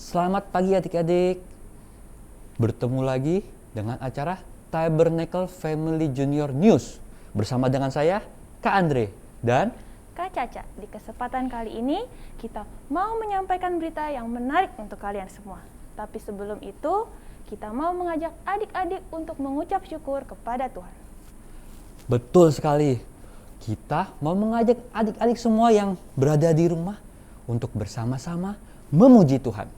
Selamat pagi adik-adik. Bertemu lagi dengan acara Tabernacle Family Junior News bersama dengan saya, Kak Andre dan Kak Caca. Di kesempatan kali ini kita mau menyampaikan berita yang menarik untuk kalian semua. Tapi sebelum itu, kita mau mengajak adik-adik untuk mengucap syukur kepada Tuhan. betul sekali. Kita mau mengajak adik-adik semua yang berada di rumah untuk bersama-sama memuji Tuhan.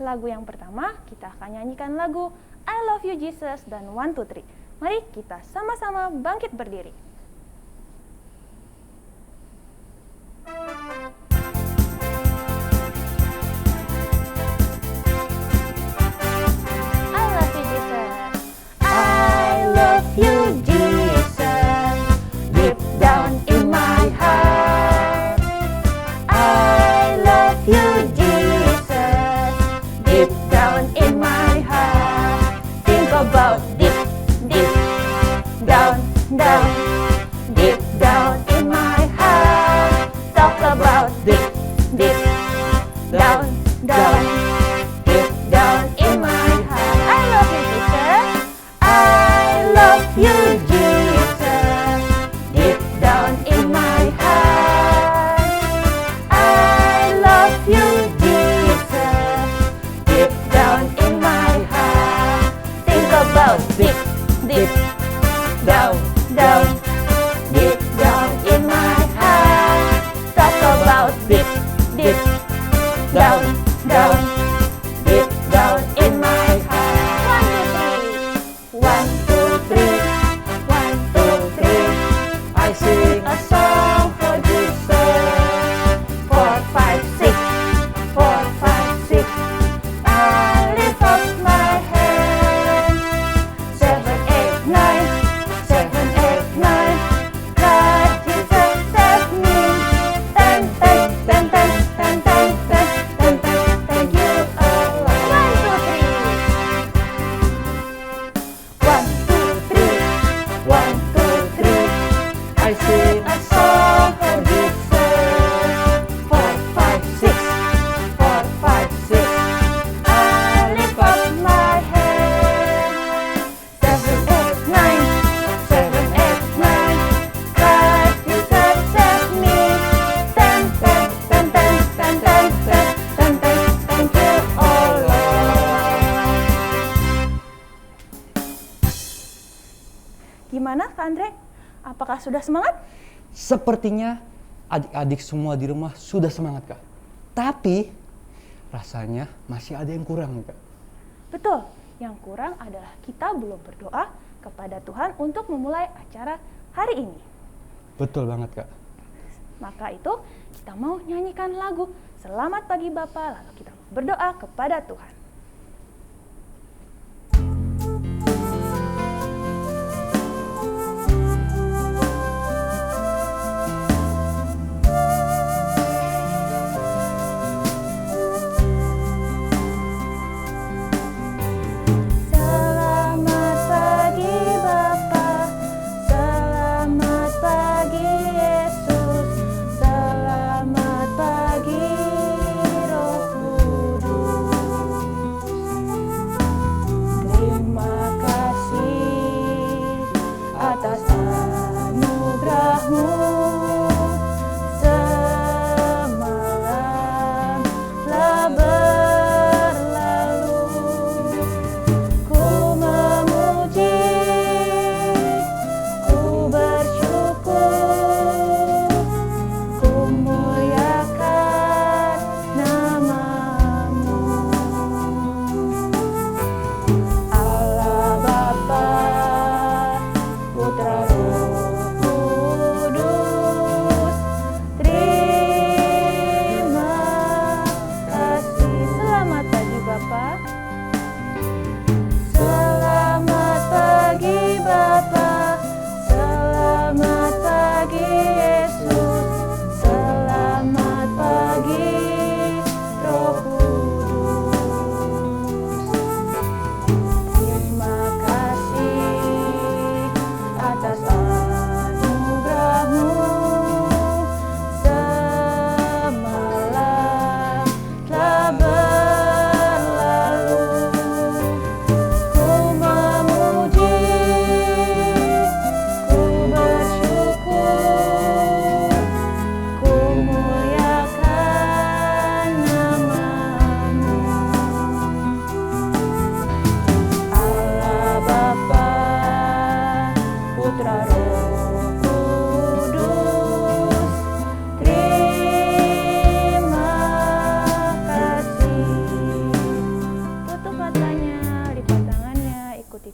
Lagu yang pertama, kita akan nyanyikan lagu I Love You Jesus dan 1, 2, 3. Mari kita sama-sama bangkit berdiri. I love you Jesus. I love you Jesus. Deep down in my heart. I love you Jesus. Deep down in my heart. Think about deep, deep down, down. Deep down in my heart. Talk about deep, deep down, down. Deep down in my heart. I love you Jesus. I love you Jesus. Deep down in my heart. I love you Jesus. Deep down in my heart. Think about deep, deep down, down. Deep down in my heart. Talk about deep, deep down, down. Deep down in my heart. 1, 2, 3. 1, 2, 3. 1, 2, 3. I sing a song for Jesus. 4, 5, 6. 4, 5, 6. I lift up my hand. 7, 8, 9. 7, 8, 9. God Jesus set me. 10, 10, 10, 10, 10, 10, 10, 10, 10. Thank you, Allah. 1, 2, 3. 1, 2, 3. 1, 2, 3. I sing a song for Jesus. 4, 5, 6. 4, 5, 6. I lift up my hand. 7, 8, 9. 7, 8, 9. God Jesus set me. 10, 10, 10, 10, 10, 10, 10, 10, 10. Thank you, Allah. Gimana Kak Andre? Apakah sudah semangat? Sepertinya adik-adik semua di rumah sudah semangat, Kak. Tapi rasanya masih ada yang kurang nih, Kak. Betul, yang kurang adalah kita belum berdoa kepada Tuhan untuk memulai acara hari ini. Betul banget, Kak. Maka itu kita mau nyanyikan lagu Selamat Pagi Bapa, lalu kita berdoa kepada Tuhan. Selamat pagi Bapa, selamat pagi Yesus, selamat pagi Roh Kudus.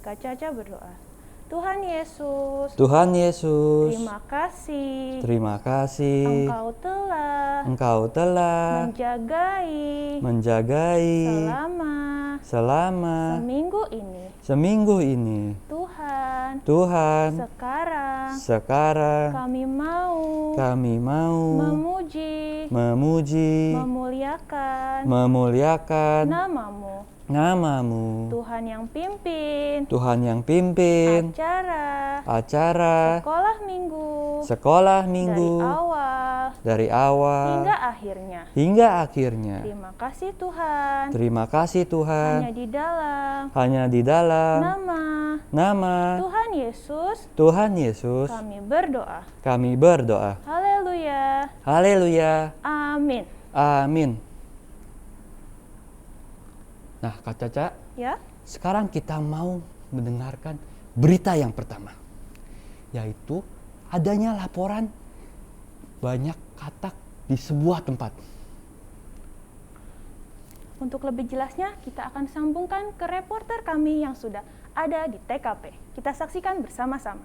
Kak Caca berdoa. Tuhan Yesus, Tuhan Yesus, terima kasih. Engkau telah menjagai selama seminggu ini. Tuhan, sekarang kami mau memuji, memuliakan namamu. Tuhan yang pimpin acara sekolah minggu dari awal hingga akhirnya. Terima kasih Tuhan. Hanya di dalam nama Tuhan Yesus kami berdoa. Haleluya. Amin. Nah, Kak Caca, Ya, sekarang kita mau mendengarkan berita yang pertama, yaitu adanya laporan banyak katak di sebuah tempat. untuk lebih jelasnya kita akan sambungkan ke reporter kami yang sudah ada di TKP. Kita saksikan bersama-sama.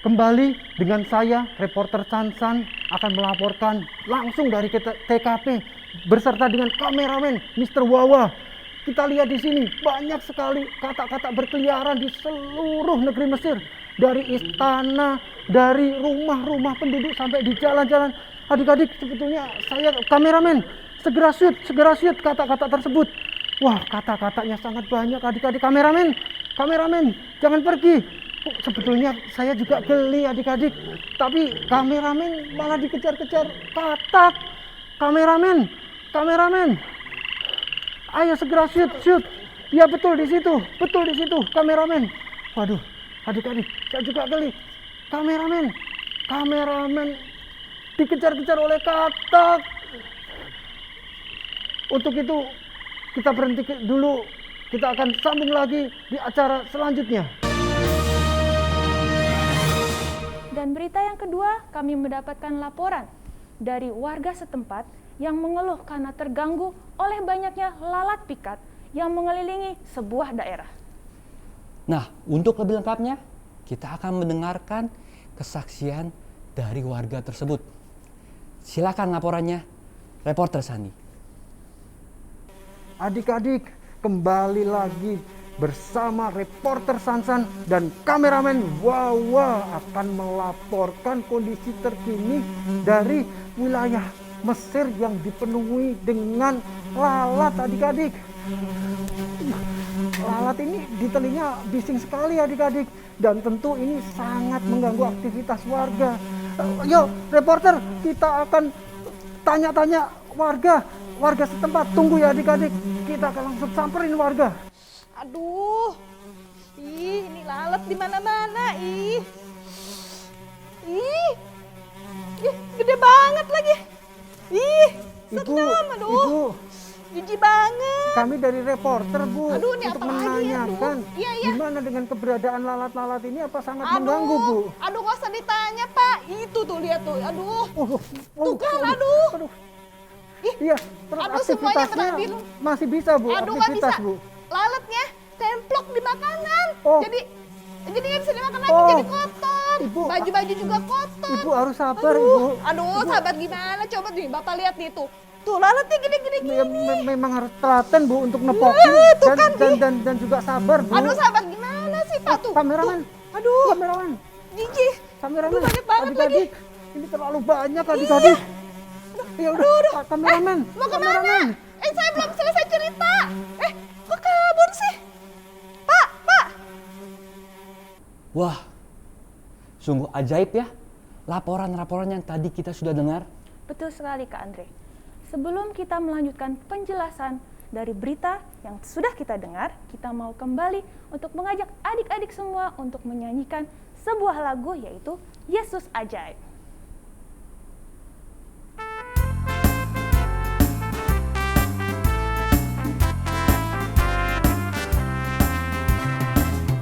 Kembali dengan saya, reporter Sansan akan melaporkan langsung dari TKP beserta dengan kameramen Mr. Wawa. Kita lihat di sini banyak sekali katak-katak berkeliaran di seluruh negeri Mesir. Dari istana, dari rumah-rumah penduduk sampai di jalan-jalan. Adik-adik, sebetulnya saya kameramen, segera shoot katak-katak tersebut. Wah, katak-kataknya sangat banyak adik-adik. Kameramen, jangan pergi. Sebetulnya saya juga geli adik-adik, tapi kameramen malah dikejar-kejar katak. Kameramen, ayo segera shoot. Ya betul di situ, kameramen. Waduh, adik-adik, saya juga geli. Kameramen dikejar-kejar oleh katak. Untuk itu kita berhenti dulu. Kita akan sambung lagi di acara selanjutnya. Dan berita yang kedua, kami mendapatkan laporan dari warga setempat yang mengeluh karena terganggu oleh banyaknya lalat pikat yang mengelilingi sebuah daerah. Nah, untuk lebih lengkapnya, kita akan mendengarkan kesaksian dari warga tersebut. Silakan laporannya, reporter Sandi. Adik-adik, kembali lagi bersama reporter Sansan dan kameramen Wawa akan melaporkan kondisi terkini dari wilayah Mesir yang dipenuhi dengan lalat adik-adik. Lalat ini di telinga bising sekali adik-adik, dan tentu ini sangat mengganggu aktivitas warga. Yuk reporter, kita akan tanya-tanya warga setempat. Tunggu ya adik-adik, kita akan langsung samperin warga. Aduh, ini lalat di mana-mana, gede banget lagi. Senam, aduh. Jijik banget. Kami dari reporter, Bu, Aduh, ini untuk apa lagi, menanyakan aduh. Iya. gimana dengan keberadaan lalat-lalat ini, apa sangat mengganggu, Bu? Aduh, gak usah ditanya, Pak. Itu tuh, lihat tuh, aduh. Tuh kan, aduh. Iya, terus Aduh, semuanya aktivitasnya berakhir. masih bisa, Bu, Aduh, gak aktivitas, bisa. Bu. Lalatnya templok di makanan. Oh. Jadi nggak bisa dimakan lagi, Oh. jadi kotor. Ibu, Baju-baju juga kotor. Ibu harus sabar, Ibu. Aduh, sahabat gimana? Coba nih, Bapak lihat nih tuh. Tuh, lalatnya gede-gede gini. Memang harus telaten, Bu, untuk nepokin tuh kan, dan juga sabar, Bu. Aduh, sahabat gimana sih, Pak tuh? Kameramen. Tuh. Aduh, Kameramen. jijik. Kameramen. Aduh, banyak banget Adik-adik, ini terlalu banyak adik-adik. Ya udah, kameramen. Mau kemana? Kameramen. Saya belum selesai cerita. Kok kabur sih? Pak. Wah, sungguh ajaib ya laporan-laporan yang tadi kita sudah dengar. Betul sekali Kak Andre. Sebelum kita melanjutkan penjelasan dari berita yang sudah kita dengar, kita mau kembali untuk mengajak adik-adik semua untuk menyanyikan sebuah lagu, yaitu Yesus Ajaib.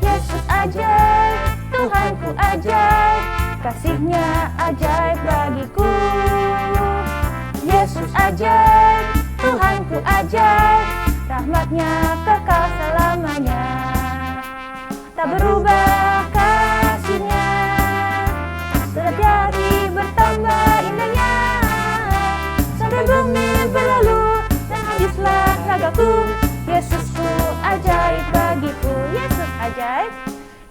Yesus ajaib, Tuhanku ajaib, kasih-Nya ajaib bagiku. Yesus ajaib, Tuhanku ajaib, rahmat-Nya kekal selamanya. tak berubah kasih-Nya. Setiap hari bertambah indahnya, sampai bumi berlalu dan habislah ragaku. Yesusku ajaib bagiku, Yesus ajaib,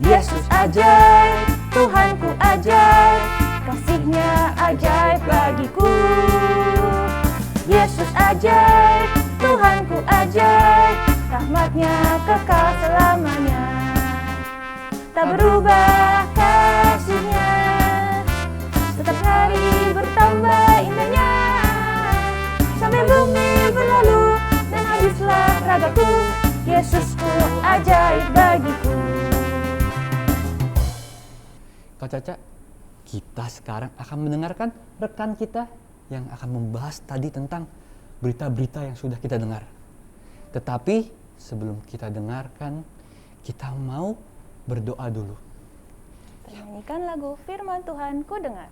Yesus ajaib, Tuhanku ajaib, kasih-Nya ajaib bagiku. Yesus ajaib, Tuhanku ajaib, rahmat-Nya kekal selamanya. Tak berubah kasih-Nya, setiap hari bertambah indahnya, sampai bumi berlalu dan habislah ragaku. Yesusku ajaib bagiku. Kak Caca, kita sekarang akan mendengarkan rekan kita yang akan membahas tadi tentang berita-berita yang sudah kita dengar. Tetapi sebelum kita dengarkan, kita mau berdoa dulu. Nyanyikan lagu Firman Tuhan ku dengar.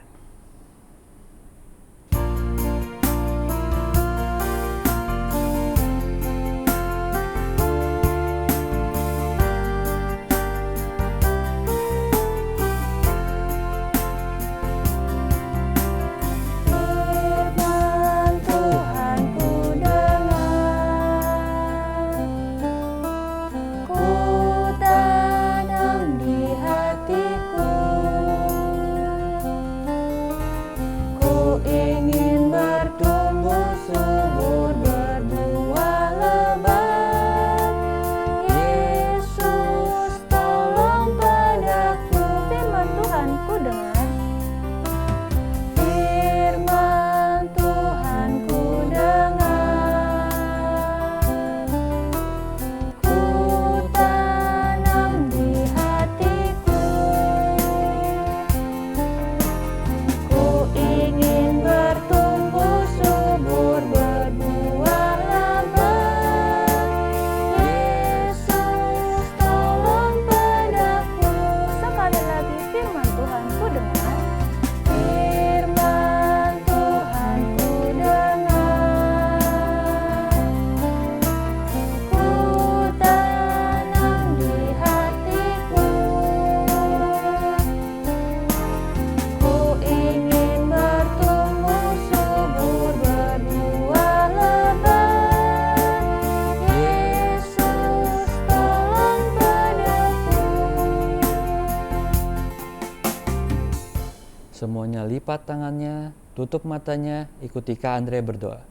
Semuanya lipat tangannya, tutup matanya, ikuti Kak Andre berdoa.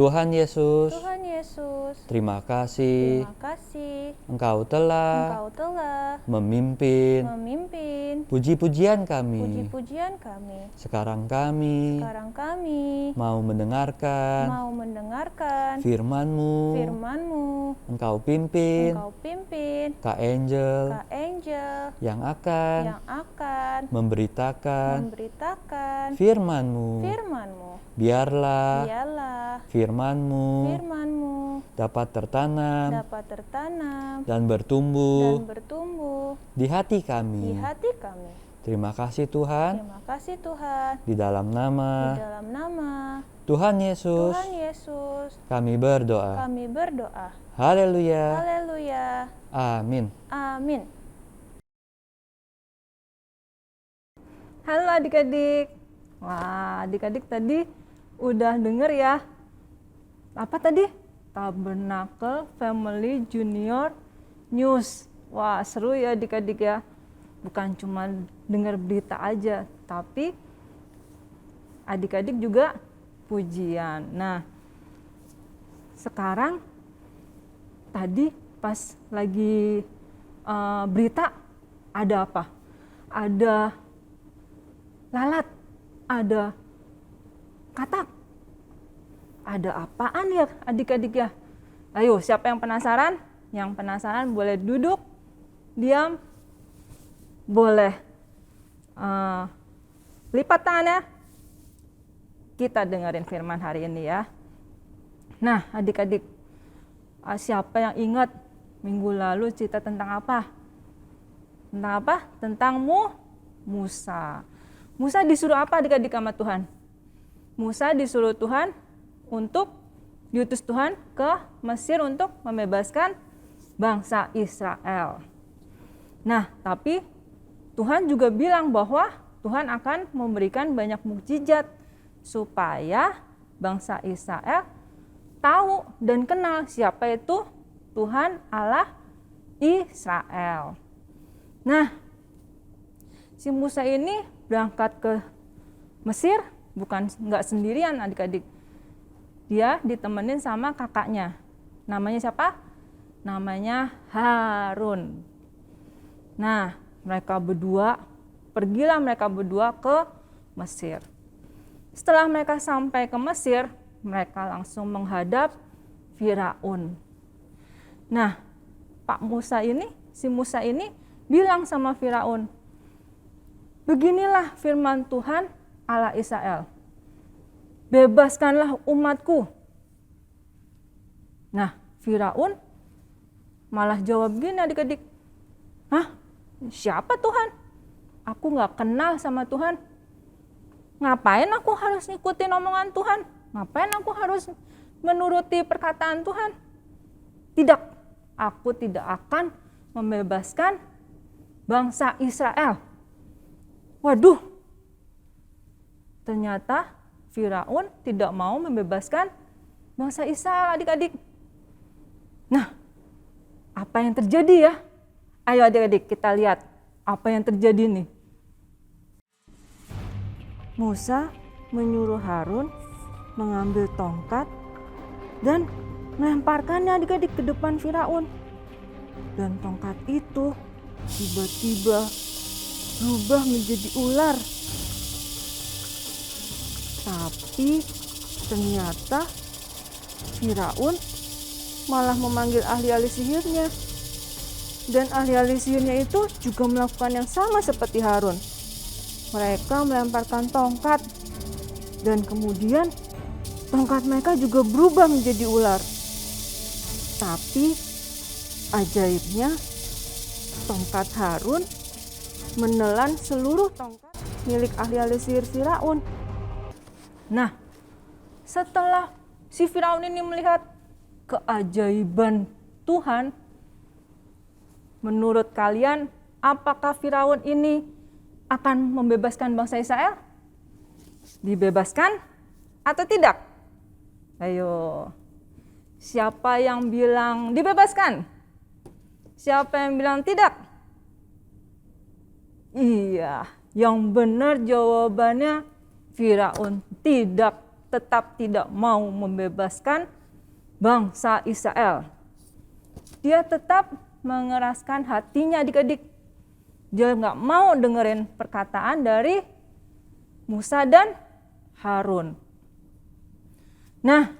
Tuhan Yesus, Tuhan Yesus, terima kasih terima kasih Engkau telah Engkau telah memimpin memimpin puji-pujian kami. puji-pujian kami. Sekarang kami Sekarang kami mau mendengarkan mau mendengarkan firman-Mu. firman-Mu. Engkau pimpin Engkau pimpin Kak Angel Kak Angel yang akan yang akan memberitakan memberitakan firman-Mu. firman-Mu. Biarlah Biarlah firman-Mu firman-Mu dapat tertanam dapat tertanam dan bertumbuh dan bertumbuh di hati di kami. hati kami. Terima kasih Tuhan, Terima kasih Tuhan. di dalam Di nama dalam nama Tuhan Yesus Tuhan Yesus kami berdoa. kami berdoa. Haleluya. Haleluya. Amin. Amin. Halo adik-adik. Wah, adik-adik tadi udah denger ya. Apa tadi? Tabernacle Family Junior News. Wah, seru ya adik-adik ya. Bukan cuma dengar berita aja, tapi adik-adik juga pujian. Nah, sekarang tadi pas lagi berita ada apa? Ada lalat, ada katak. Ada apaan ya adik-adik ya? Ayo, siapa yang penasaran? Yang penasaran boleh duduk, diam, boleh lipat tangannya. Kita dengerin firman hari ini ya. Nah, adik-adik, siapa yang ingat minggu lalu cerita tentang apa? Tentang apa? Tentang Musa. Musa disuruh apa adik-adik sama Tuhan? Musa disuruh Tuhan untuk diutus Tuhan ke Mesir untuk membebaskan bangsa Israel. Nah, tapi Tuhan juga bilang bahwa Tuhan akan memberikan banyak mukjizat supaya bangsa Israel tahu dan kenal siapa itu Tuhan Allah Israel. Nah, si Musa ini berangkat ke Mesir nggak sendirian adik-adik. Dia ditemenin sama kakaknya. Namanya siapa? Namanya Harun. Nah, pergilah mereka berdua ke Mesir. Setelah mereka sampai ke Mesir, mereka langsung menghadap Firaun. Nah, si Musa ini bilang sama Firaun, beginilah firman Tuhan Allah Israel, bebaskanlah umatku. Nah, Firaun malah jawab gini adik-adik, hah? Siapa Tuhan? Aku gak kenal sama Tuhan. Ngapain aku harus ngikutin omongan Tuhan? Ngapain aku harus menuruti perkataan Tuhan? Tidak, aku tidak akan membebaskan bangsa Israel. Waduh, ternyata Firaun tidak mau membebaskan bangsa Israel adik-adik. Nah, apa yang terjadi ya? Ayo adik-adik kita lihat apa yang terjadi nih. Musa menyuruh Harun mengambil tongkat dan melemparkannya adik-adik ke depan Firaun. Dan tongkat itu tiba-tiba berubah menjadi ular. Tapi ternyata Firaun malah memanggil ahli-ahli sihirnya. Dan ahli-ahli sihirnya itu juga melakukan yang sama seperti Harun. Mereka melemparkan tongkat dan kemudian tongkat mereka juga berubah menjadi ular. Tapi ajaibnya tongkat Harun menelan seluruh tongkat milik ahli-ahli sihir Firaun. Nah, setelah si Firaun ini melihat keajaiban Tuhan, menurut kalian apakah Firaun ini akan membebaskan bangsa Israel? Dibebaskan atau tidak? Ayo, siapa yang bilang dibebaskan? Siapa yang bilang tidak? Iya, yang benar jawabannya Firaun tetap tidak mau membebaskan bangsa Israel. Dia tetap mengeraskan hatinya adik-adik. Dia nggak mau dengerin perkataan dari Musa dan Harun. Nah,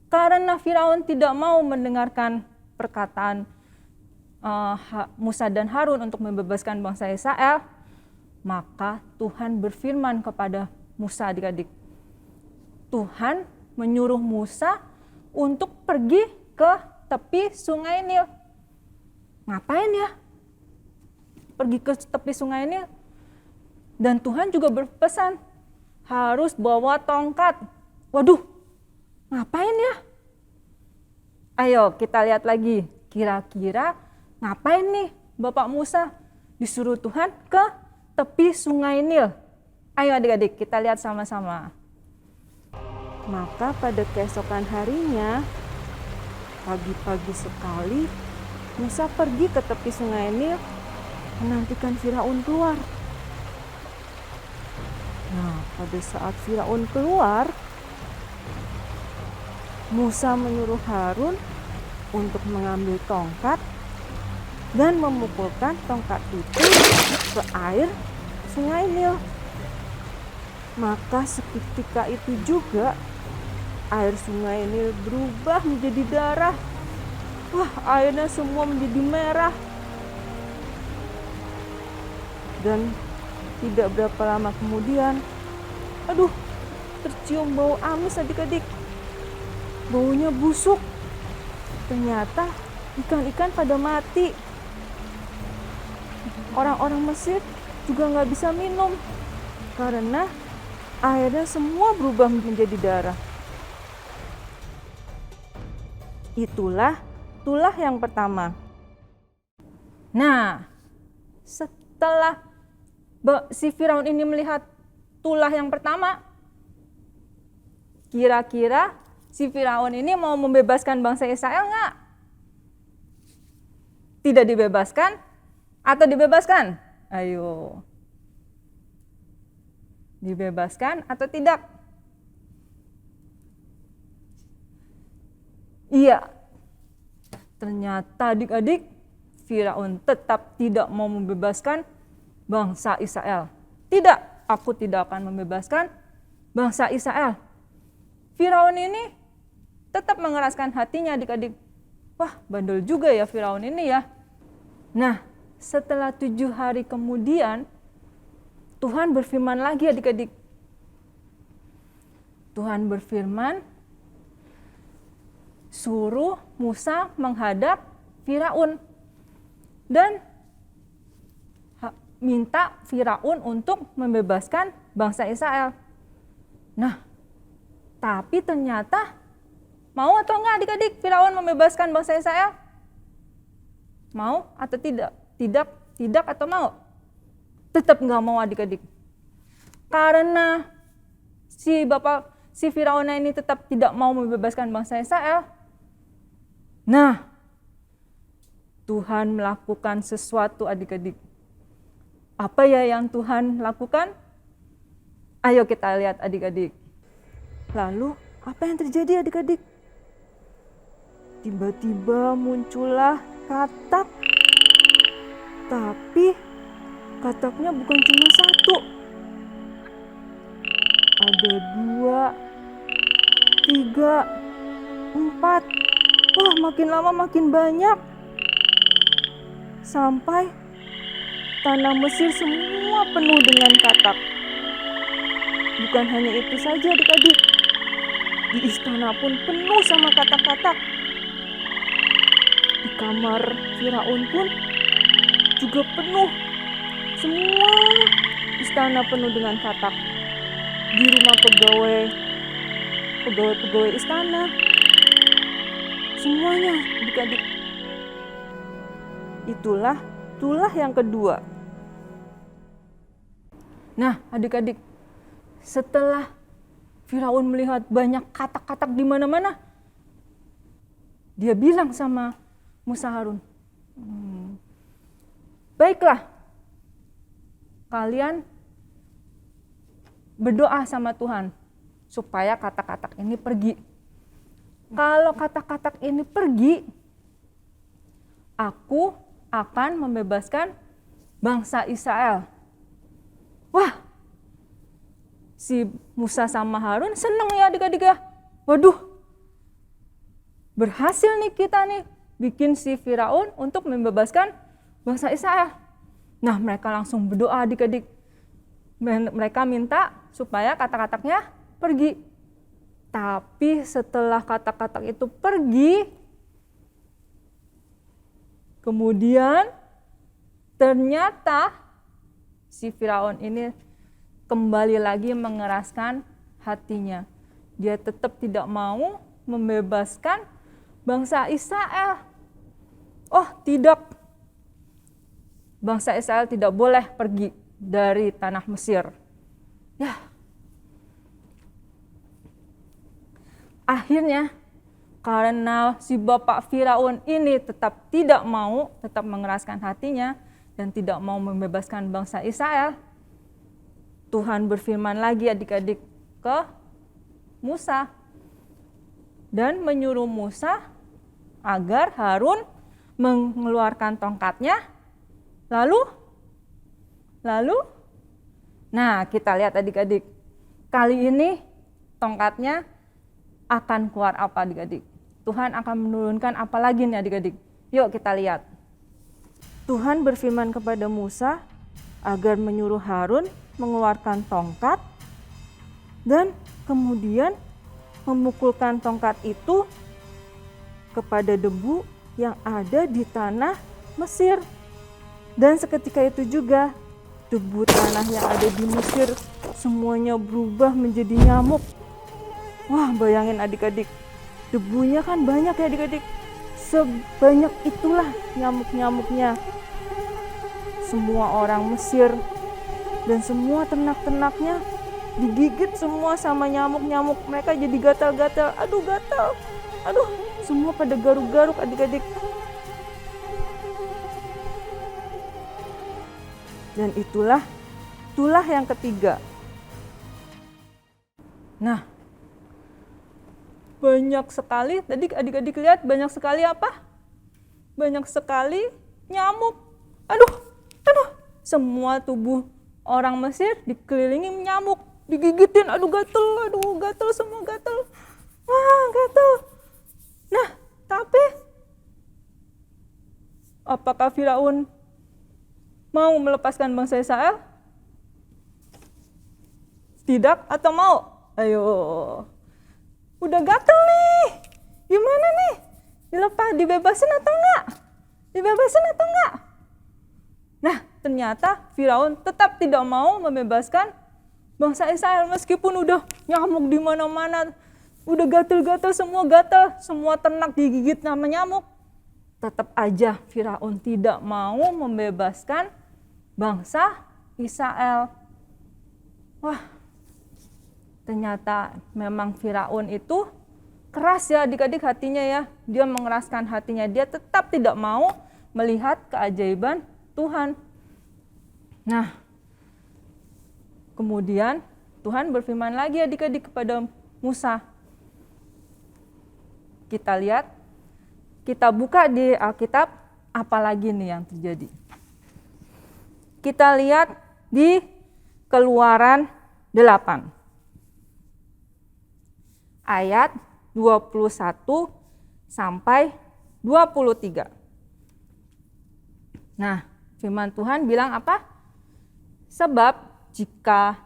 karena Firaun tidak mau mendengarkan perkataan Musa dan Harun untuk membebaskan bangsa Israel, maka Tuhan berfirman kepada Musa adik-adik. Tuhan menyuruh Musa untuk pergi ke tepi sungai Nil. Ngapain ya? Pergi ke tepi sungai Nil. Dan Tuhan juga berpesan harus bawa tongkat. Waduh, ngapain ya? Ayo kita lihat lagi. Kira-kira ngapain nih Bapak Musa disuruh Tuhan ke tepi sungai Nil? Ayo adik-adik kita lihat sama-sama. Maka pada keesokan harinya, pagi-pagi sekali, Musa pergi ke tepi sungai Nil menantikan Firaun keluar. Nah, pada saat Firaun keluar, Musa menyuruh Harun untuk mengambil tongkat dan memukulkan tongkat itu ke air sungai Nil. Maka seketika itu juga air sungai Nil berubah menjadi darah. Wah, airnya semua menjadi merah. Dan tidak berapa lama kemudian, tercium bau amis adik-adik. Baunya busuk. Ternyata ikan-ikan pada mati. Orang-orang Mesir juga nggak bisa minum karena airnya semua berubah menjadi darah. Itulah tulah yang pertama. Nah, setelah si Firaun ini melihat tulah yang pertama, kira-kira si Firaun ini mau membebaskan bangsa Israel nggak? Tidak dibebaskan atau dibebaskan? Ayo. Dibebaskan atau tidak? Iya. Ternyata adik-adik, Firaun tetap tidak mau membebaskan bangsa Israel. Tidak, aku tidak akan membebaskan bangsa Israel. Firaun ini tetap mengeraskan hatinya adik-adik. Wah, bandel juga ya Firaun ini ya. Nah, setelah 7 hari kemudian, Tuhan berfirman lagi adik-adik. Tuhan berfirman, suruh Musa menghadap Firaun. Dan minta Firaun untuk membebaskan bangsa Israel. Nah, tapi ternyata mau atau enggak adik-adik Firaun membebaskan bangsa Israel? Mau atau tidak? Tidak atau mau? Tetap enggak mau adik-adik. Karena si Firaun ini tetap tidak mau membebaskan bangsa Israel. Nah, Tuhan melakukan sesuatu adik-adik. Apa ya yang Tuhan lakukan? Ayo kita lihat adik-adik. Lalu apa yang terjadi adik-adik? Tiba-tiba muncullah katak. Tapi kataknya bukan cuma 1. Ada 2, 3, 4. Wah, makin lama makin banyak. Sampai tanah Mesir semua penuh dengan katak. Bukan hanya itu saja adik-adik. Di istana pun penuh sama katak-katak. Di kamar Firaun pun juga penuh. Semua istana penuh dengan katak. Di rumah pegawai istana. Semuanya adik-adik. Itulah tulah yang kedua. Nah, adik-adik, setelah Firaun melihat banyak katak-katak di mana-mana, dia bilang sama Musa Harun, baiklah, kalian berdoa sama Tuhan supaya katak-katak ini pergi. Kalau katak-katak ini pergi, aku akan membebaskan bangsa Israel. Wah, si Musa sama Harun seneng ya adik-adik ya. Waduh, berhasil nih kita nih bikin si Firaun untuk membebaskan bangsa Israel. Nah, mereka langsung berdoa adik-adik. Mereka minta supaya katak-kataknya pergi. Tapi setelah katak-katak itu pergi, kemudian ternyata si Firaun ini kembali lagi mengeraskan hatinya. Dia tetap tidak mau membebaskan bangsa Israel. Oh, tidak. Bangsa Israel tidak boleh pergi dari tanah Mesir. Ya. Akhirnya, karena si bapak Firaun ini tetap tidak mau, tetap mengeraskan hatinya, dan tidak mau membebaskan bangsa Israel, Tuhan berfirman lagi adik-adik ke Musa dan menyuruh Musa agar Harun mengeluarkan tongkatnya. Lalu, nah kita lihat adik-adik, kali ini tongkatnya akan keluar apa adik-adik? Tuhan akan menurunkan apa lagi nih adik-adik? Yuk kita lihat. Tuhan berfirman kepada Musa agar menyuruh Harun mengeluarkan tongkat dan kemudian memukulkan tongkat itu kepada debu yang ada di tanah Mesir. Dan seketika itu juga debu tanah yang ada di Mesir semuanya berubah menjadi nyamuk. Wah, bayangin adik-adik, debunya kan banyak ya adik-adik. Sebanyak itulah nyamuk-nyamuknya. semua orang Mesir dan semua ternak-ternaknya digigit semua sama nyamuk-nyamuk. Mereka jadi gatal-gatal. Aduh, gatal. Aduh, semua pada garuk-garuk adik-adik. Dan itulah yang ketiga. Nah, banyak sekali, tadi adik-adik lihat banyak sekali apa? Banyak sekali nyamuk. Aduh, semua tubuh orang Mesir dikelilingi nyamuk, digigitin, aduh gatel, semua gatel. Wah, gatel. Nah, tapi apakah Firaun mau melepaskan bangsa Israel? Tidak atau mau? Ayo. Udah gatel nih. Gimana nih? Dibebasin atau enggak? Nah, ternyata Firaun tetap tidak mau membebaskan bangsa Israel meskipun udah nyamuk di mana-mana. Udah gatel-gatel, semua ternak digigit sama nyamuk. Tetap aja Firaun tidak mau membebaskan bangsa Israel. Wah, ternyata memang Firaun itu keras ya adik-adik hatinya ya. Dia mengeraskan hatinya, dia tetap tidak mau melihat keajaiban Tuhan. Nah, kemudian Tuhan berfirman lagi adik-adik kepada Musa. Kita lihat, kita buka di Alkitab, apalagi nih yang terjadi. Kita lihat di Keluaran 8. Ayat 21 sampai 23. Nah, firman Tuhan bilang apa? Sebab jika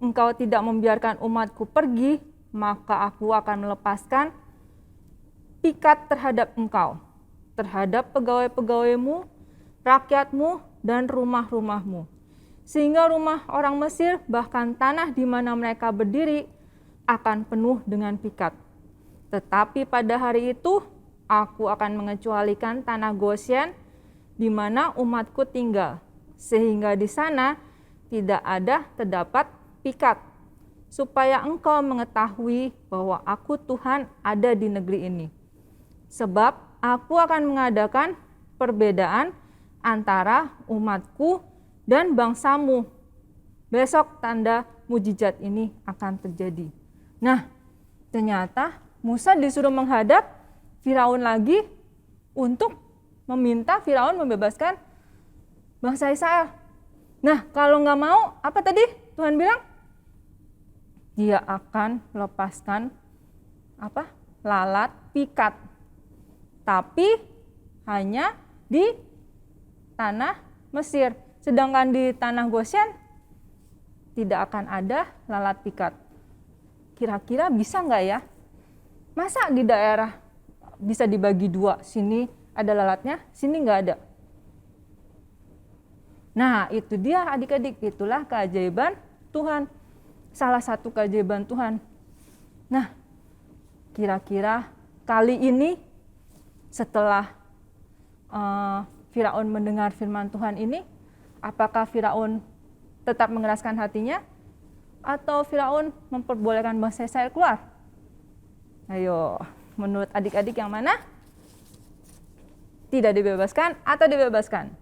engkau tidak membiarkan umatku pergi, maka aku akan melepaskan pikat terhadap engkau, terhadap pegawai-pegawaimu, rakyatmu, dan rumah-rumahmu. Sehingga rumah orang Mesir, bahkan tanah di mana mereka berdiri, akan penuh dengan pikat. Tetapi pada hari itu, aku akan mengecualikan tanah Gosyen di mana umatku tinggal, sehingga di sana tidak ada terdapat pikat, supaya engkau mengetahui bahwa aku Tuhan ada di negeri ini. Sebab aku akan mengadakan perbedaan antara umatku dan bangsamu. Besok tanda mujizat ini akan terjadi. Nah, ternyata Musa disuruh menghadap Firaun lagi untuk meminta Firaun membebaskan bangsa Israel. Nah, kalau nggak mau, apa tadi Tuhan bilang? Dia akan lepaskan apa? Lalat pikat. Tapi hanya di tanah Mesir. Sedangkan di tanah Gosyen tidak akan ada lalat pikat. Kira-kira bisa nggak ya? Masa di daerah bisa dibagi dua, sini ada lalatnya, sini nggak ada? Nah, itu dia adik-adik, itulah keajaiban Tuhan. Salah satu keajaiban Tuhan. Nah, kira-kira kali ini setelah Firaun mendengar firman Tuhan ini, apakah Firaun tetap mengeraskan hatinya? Atau Firaun memperbolehkan bangsa Israel keluar? Ayo, menurut adik-adik yang mana? Tidak dibebaskan atau dibebaskan?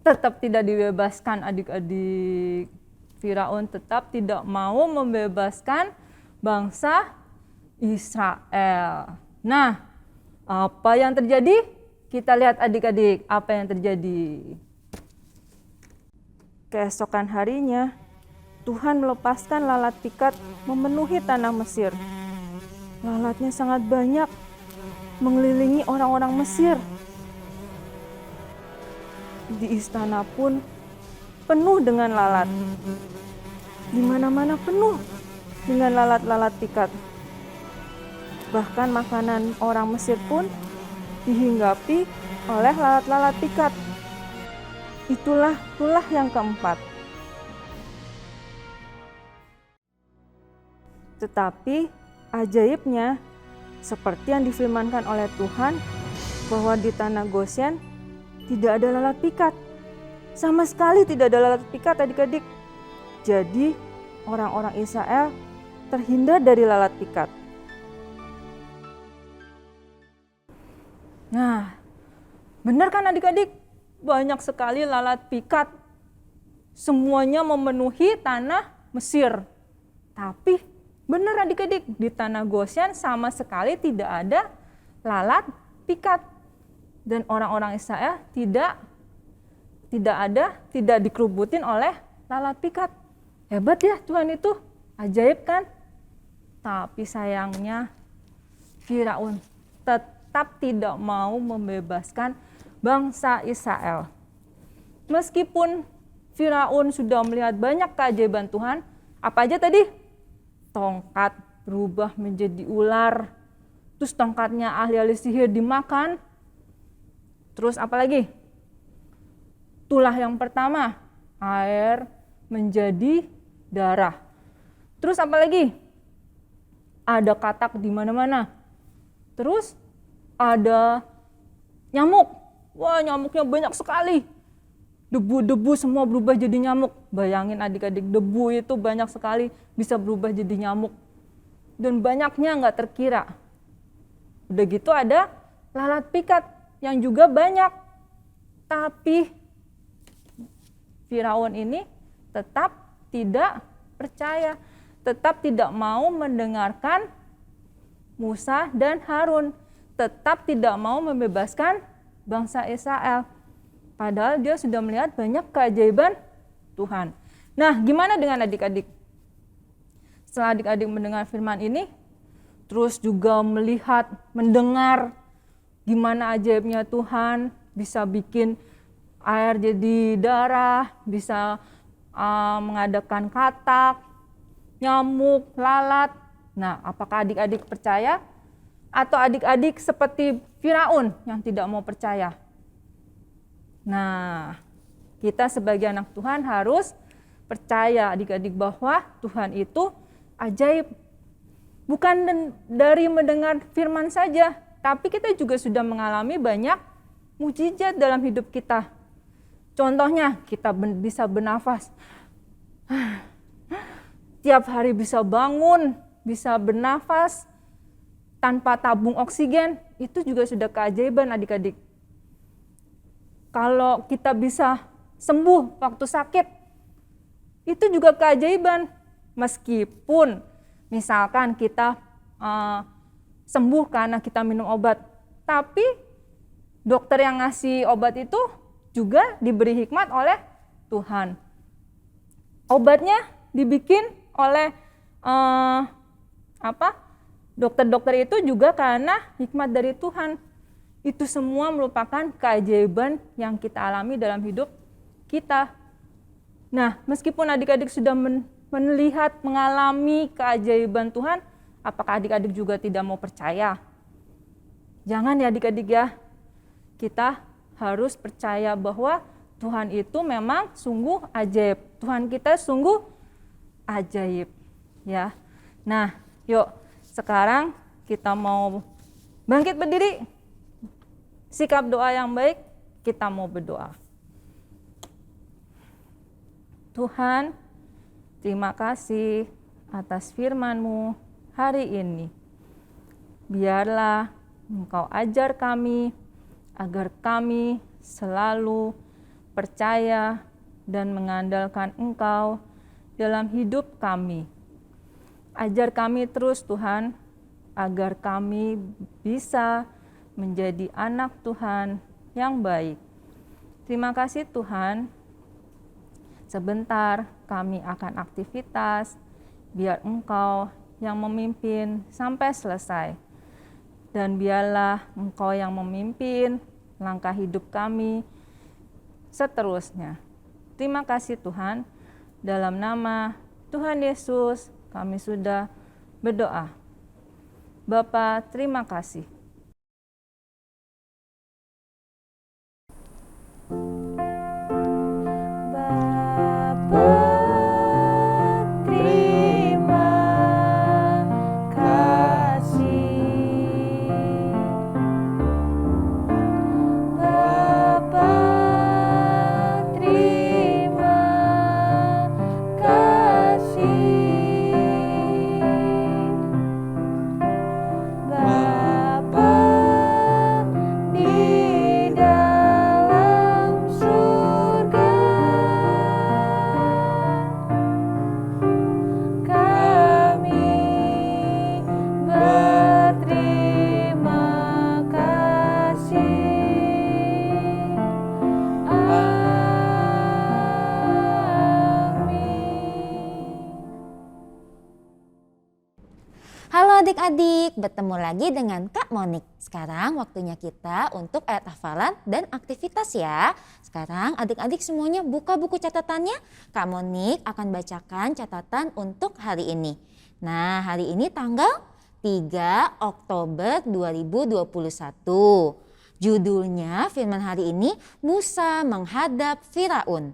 Tetap tidak dibebaskan adik-adik. Firaun tetap tidak mau membebaskan bangsa Israel. Nah, apa yang terjadi? Kita lihat adik-adik, apa yang terjadi. Keesokan harinya, Tuhan melepaskan lalat pikat memenuhi tanah Mesir. Lalatnya sangat banyak, mengelilingi orang-orang Mesir. Di istana pun penuh dengan lalat. Di mana-mana penuh dengan lalat-lalat pikat. Bahkan makanan orang Mesir pun dihinggapi oleh lalat-lalat pikat. Itulah yang keempat. Tetapi ajaibnya, seperti yang difirmankan oleh Tuhan, bahwa di tanah Gosyen tidak ada lalat pikat. Sama sekali tidak ada lalat pikat adik-adik. Jadi orang-orang Israel terhindar dari lalat pikat. Nah, benar kan adik-adik? Banyak sekali lalat pikat. Semuanya memenuhi tanah Mesir. Tapi benar adik-adik, di tanah Goshen sama sekali tidak ada lalat pikat. Dan orang-orang Israel tidak dikerubutin oleh lalat pikat. Hebat ya Tuhan itu, ajaib kan? Tapi sayangnya Firaun tetap tidak mau membebaskan bangsa Israel. Meskipun Firaun sudah melihat banyak keajaiban Tuhan, apa aja tadi? Tongkat berubah menjadi ular, terus tongkatnya ahli-ahli sihir dimakan, terus apa lagi? Tulah yang pertama, air menjadi darah. Terus apa lagi? Ada katak di mana-mana. Terus ada nyamuk. Wah, nyamuknya banyak sekali. Debu-debu semua berubah jadi nyamuk. Bayangin adik-adik, debu itu banyak sekali bisa berubah jadi nyamuk. Dan banyaknya nggak terkira. Udah gitu ada lalat pikat yang juga banyak. Tapi Firaun ini tetap tidak percaya, tetap tidak mau mendengarkan Musa dan Harun, tetap tidak mau membebaskan bangsa Israel. Padahal dia sudah melihat banyak keajaiban Tuhan. Nah, gimana dengan adik-adik? Setelah adik-adik mendengar firman ini, terus juga melihat, mendengar gimana ajaibnya Tuhan, bisa bikin air jadi darah, bisa mengadakan katak, nyamuk, lalat. Nah, apakah adik-adik percaya? Atau adik-adik seperti Firaun yang tidak mau percaya? Nah, kita sebagai anak Tuhan harus percaya adik-adik bahwa Tuhan itu ajaib. Bukan dari mendengar firman saja, tapi kita juga sudah mengalami banyak mujizat dalam hidup kita. Contohnya, kita bisa bernafas. Tiap hari bisa bangun, bisa bernafas tanpa tabung oksigen. Itu juga sudah keajaiban adik-adik. Kalau kita bisa sembuh waktu sakit, itu juga keajaiban. Meskipun misalkan kita sembuh karena kita minum obat, tapi dokter yang ngasih obat itu juga diberi hikmat oleh Tuhan. Obatnya dibikin oleh dokter-dokter itu juga karena hikmat dari Tuhan. Itu semua merupakan keajaiban yang kita alami dalam hidup kita. Nah, meskipun adik-adik sudah melihat, mengalami keajaiban Tuhan, apakah adik-adik juga tidak mau percaya? Jangan ya adik-adik ya. Kita harus percaya bahwa Tuhan itu memang sungguh ajaib. Tuhan kita sungguh ajaib, ya. Nah, yuk sekarang kita mau bangkit berdiri. Sikap doa yang baik, kita mau berdoa. Tuhan, terima kasih atas firman-Mu hari ini. Biarlah Engkau ajar kami agar kami selalu percaya dan mengandalkan Engkau dalam hidup kami. Ajar kami terus Tuhan, agar kami bisa menjadi anak Tuhan yang baik. Terima kasih Tuhan. Sebentar kami akan aktivitas, biar Engkau yang memimpin sampai selesai. Dan biarlah Engkau yang memimpin langkah hidup kami seterusnya. Terima kasih Tuhan. Dalam nama Tuhan Yesus kami sudah berdoa. Bapa, terima kasih. Bapa adik-adik, bertemu lagi dengan Kak Monik. Sekarang waktunya kita untuk ayat hafalan dan aktivitas ya. Sekarang adik-adik semuanya buka buku catatannya. Kak Monik akan bacakan catatan untuk hari ini. Nah, hari ini tanggal 3 Oktober 2021. Judulnya firman hari ini Musa menghadap Firaun.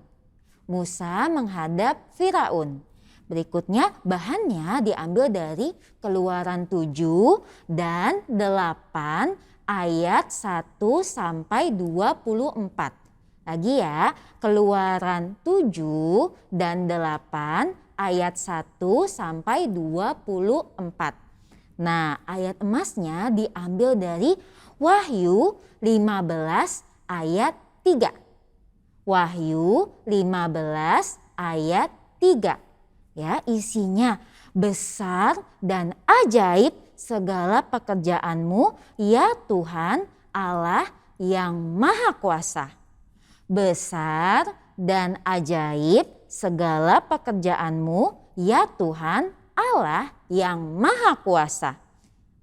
Musa menghadap Firaun. Berikutnya bahannya diambil dari Keluaran 7 dan 8 ayat 1 sampai 24. Lagi ya, Keluaran 7 dan 8 ayat 1 sampai 24. Nah, ayat emasnya diambil dari Wahyu 15 ayat 3. Wahyu 15 ayat 3. Ya, isinya besar dan ajaib segala pekerjaanmu ya Tuhan Allah yang Maha Kuasa. Besar dan ajaib segala pekerjaanmu ya Tuhan Allah yang Maha Kuasa.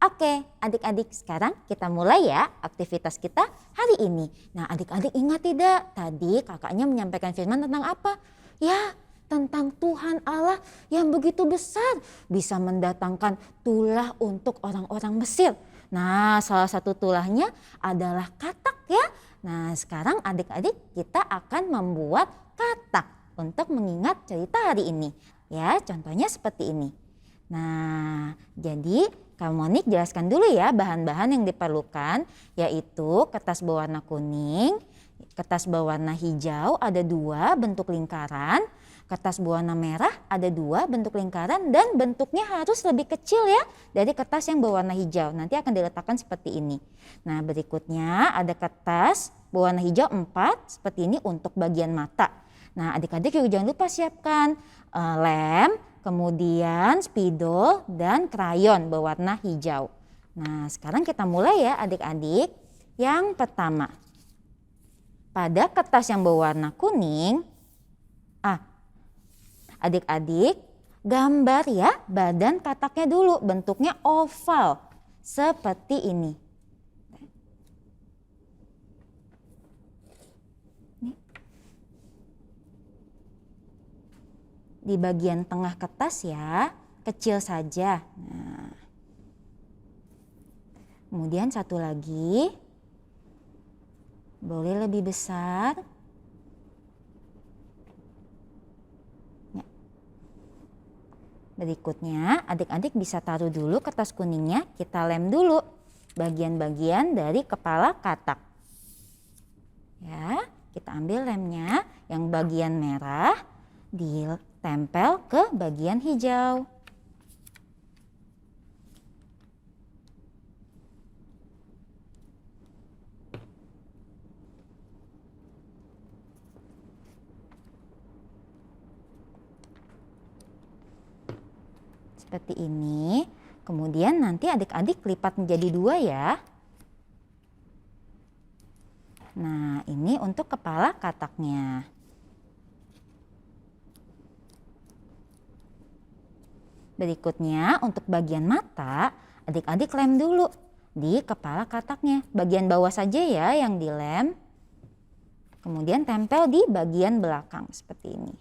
Oke, adik-adik, sekarang kita mulai ya aktivitas kita hari ini. Nah, adik-adik ingat tidak tadi kakaknya menyampaikan firman tentang apa? Ya, tentang Tuhan Allah yang begitu besar bisa mendatangkan tulah untuk orang-orang Mesir. Nah, salah satu tulahnya adalah katak ya. Nah, sekarang adik-adik kita akan membuat katak untuk mengingat cerita hari ini. Ya, contohnya seperti ini. Nah, jadi Kak Monik jelaskan dulu ya bahan-bahan yang diperlukan, yaitu kertas berwarna kuning, kertas berwarna hijau ada 2 bentuk lingkaran, kertas berwarna merah ada 2 bentuk lingkaran dan bentuknya harus lebih kecil ya dari kertas yang berwarna hijau. Nanti akan diletakkan seperti ini. Nah, berikutnya ada kertas berwarna hijau 4 seperti ini untuk bagian mata. Nah, adik-adik juga jangan lupa siapkan lem, kemudian spidol dan krayon berwarna hijau. Nah, sekarang kita mulai ya adik-adik. Yang pertama, pada kertas yang berwarna kuning, adik-adik gambar ya badan kataknya dulu, bentuknya oval seperti ini. Di bagian tengah kertas ya, kecil saja. Nah, kemudian satu lagi, boleh lebih besar. Berikutnya adik-adik bisa taruh dulu kertas kuningnya, kita lem dulu bagian-bagian dari kepala katak. Ya, kita ambil lemnya yang bagian merah ditempel ke bagian hijau. Seperti ini, kemudian nanti adik-adik lipat menjadi 2 ya. Nah, ini untuk kepala kataknya. Berikutnya untuk bagian mata, adik-adik lem dulu di kepala kataknya. Bagian bawah saja ya yang dilem. Kemudian tempel di bagian belakang seperti ini.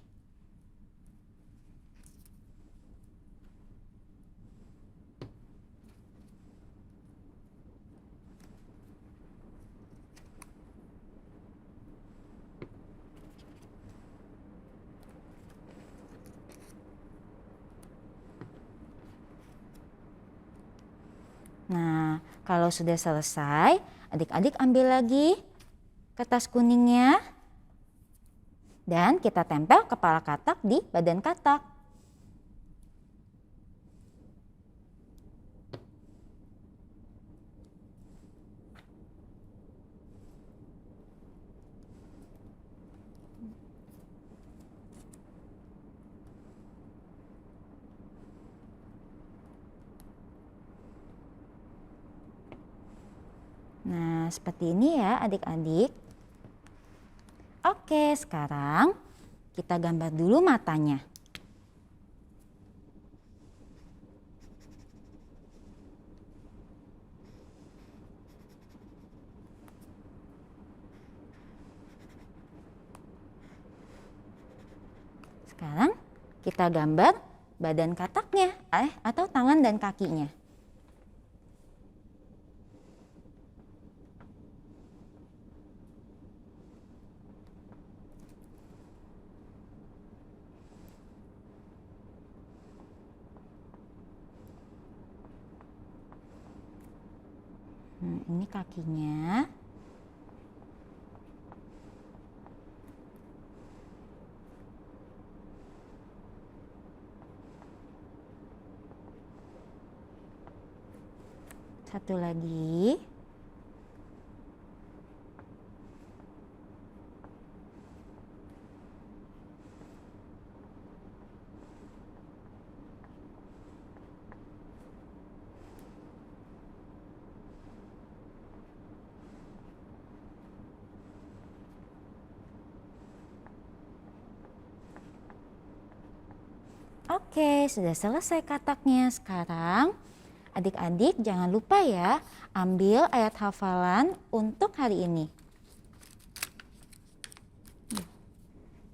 Nah, kalau sudah selesai, adik-adik ambil lagi kertas kuningnya dan kita tempel kepala katak di badan katak. Nah, seperti ini ya adik-adik. Oke, sekarang kita gambar dulu matanya. Sekarang kita gambar badan kataknya atau tangan dan kakinya. Ini kakinya. Satu lagi. Oke, sudah selesai kataknya. Sekarang adik-adik jangan lupa ya, ambil ayat hafalan untuk hari ini.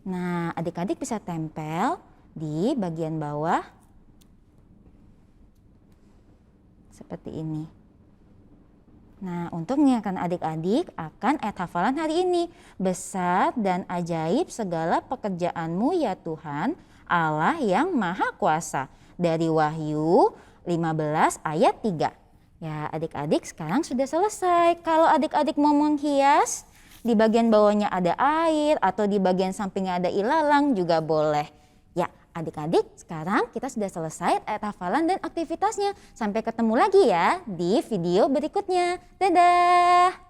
Nah, adik-adik bisa tempel di bagian bawah seperti ini. Nah, untuk mengingatkan adik-adik akan ayat hafalan hari ini. Besar dan ajaib segala pekerjaanmu ya Tuhan, Allah yang Maha Kuasa. Dari Wahyu 15 ayat 3. Ya, adik-adik sekarang sudah selesai. Kalau adik-adik mau menghias, di bagian bawahnya ada air atau di bagian sampingnya ada ilalang juga boleh. Ya, adik-adik sekarang kita sudah selesai ayat hafalan dan aktivitasnya. Sampai ketemu lagi ya di video berikutnya. Dadah!